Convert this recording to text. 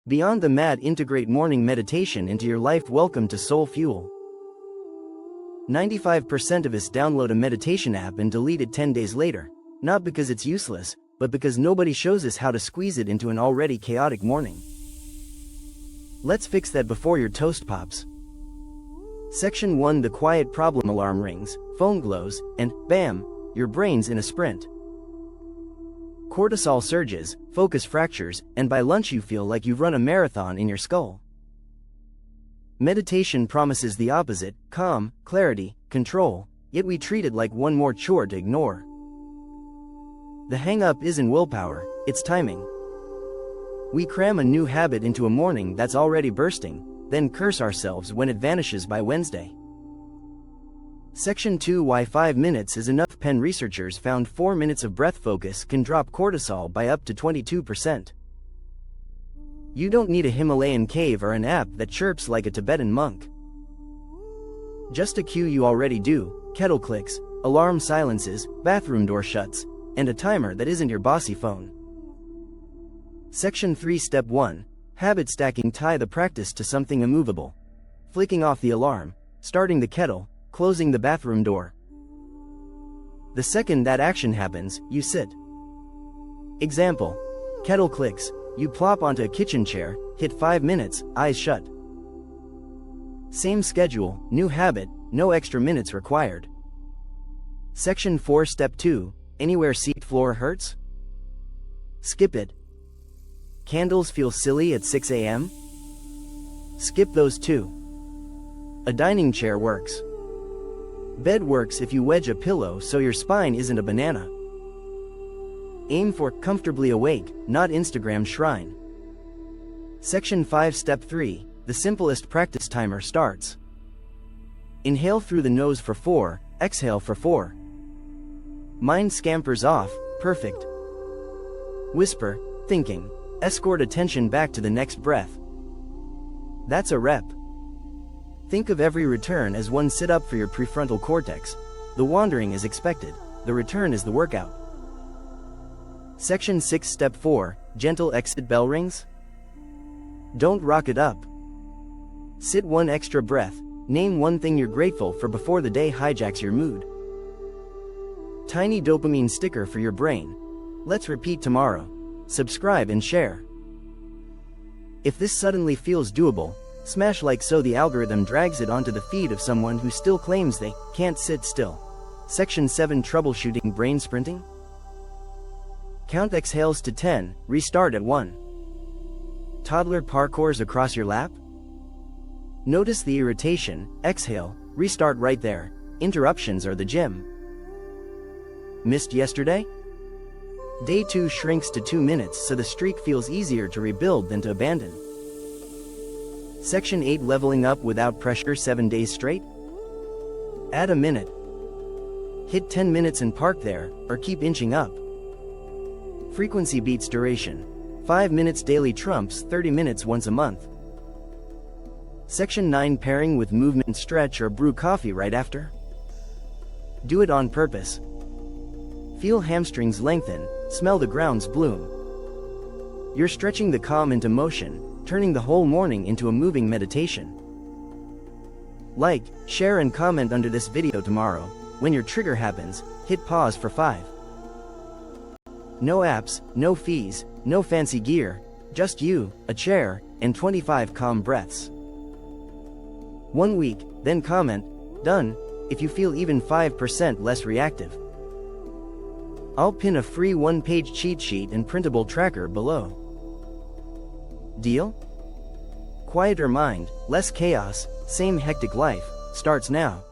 Beyond the mat, integrate morning meditation into your life. Welcome to Soul Fuel. 95% of us download a meditation app and delete it 10 days later, not because it's useless, but because nobody shows us how to squeeze it into an already chaotic morning. Let's fix that before your toast pops. Section 1: The quiet problem. Alarm rings, phone glows, and bam, your brain's in a sprint. Cortisol surges, focus fractures, and by lunch you feel like you've run a marathon in your skull. Meditation promises the opposite: calm, clarity, control, yet we treat it like one more chore to ignore. The hang-up isn't willpower, it's timing. We cram a new habit into a morning that's already bursting, then curse ourselves when it vanishes by Wednesday. Section 2: Why 5 minutes is enough. Penn researchers found 4 minutes of breath focus can drop cortisol by up to 22%. You don't need a Himalayan cave or an app that chirps like a Tibetan monk. Just a cue you already do: kettle clicks, alarm silences, bathroom door shuts, and a timer that isn't your bossy phone. Section 3: Step 1: Habit stacking. Tie the practice to something immovable. Flicking off the alarm, starting the kettle, closing the bathroom door. The second that action happens, you sit. Example: kettle clicks, you plop onto a kitchen chair, hit 5 minutes, eyes shut. Same schedule, new habit, no extra minutes required. Section 4: Step 2: Anywhere seat floor hurts? Skip it. Candles feel silly at 6 a.m.? Skip those too. A dining chair works. Bed works if you wedge a pillow so your spine isn't a banana. Aim for comfortably awake, not Instagram shrine. Section 5: Step 3: The simplest practice. Timer starts. Inhale through the nose for 4, exhale for 4. Mind scampers off, perfect. Whisper, thinking, escort attention back to the next breath. That's a rep. Think of every return as one sit-up for your prefrontal cortex. The wandering is expected, the return is the workout. Section 6: Step 4: Gentle exit. Bell rings? Don't rock it up. Sit one extra breath, name one thing you're grateful for before the day hijacks your mood. Tiny dopamine sticker for your brain. Let's repeat tomorrow. Subscribe and share. If this suddenly feels doable, smash like so the algorithm drags it onto the feed of someone who still claims they can't sit still. Section 7: Troubleshooting. Brain sprinting? Count exhales to 10, restart at 1. Toddler parkours across your lap? Notice the irritation, exhale, restart right there. Interruptions are the gym. Missed yesterday? Day 2 shrinks to 2 minutes so the streak feels easier to rebuild than to abandon. Section 8: Leveling up without pressure. 7 days straight? Add a minute. Hit 10 minutes and park there, or keep inching up. Frequency beats duration. 5 minutes daily trumps 30 minutes once a month. Section 9: Pairing with movement. Stretch or brew coffee right after? Do it on purpose. Feel hamstrings lengthen, smell the grounds bloom. You're stretching the calm into motion, turning the whole morning into a moving meditation. Like, share and comment under this video tomorrow. When your trigger happens, hit pause for 5. No apps, no fees, no fancy gear, just you, a chair, and 25 calm breaths. 1 week, then comment, done, if you feel even 5% less reactive. I'll pin a free 1-page cheat sheet and printable tracker below. Deal? Quieter mind, less chaos, same hectic life, starts now.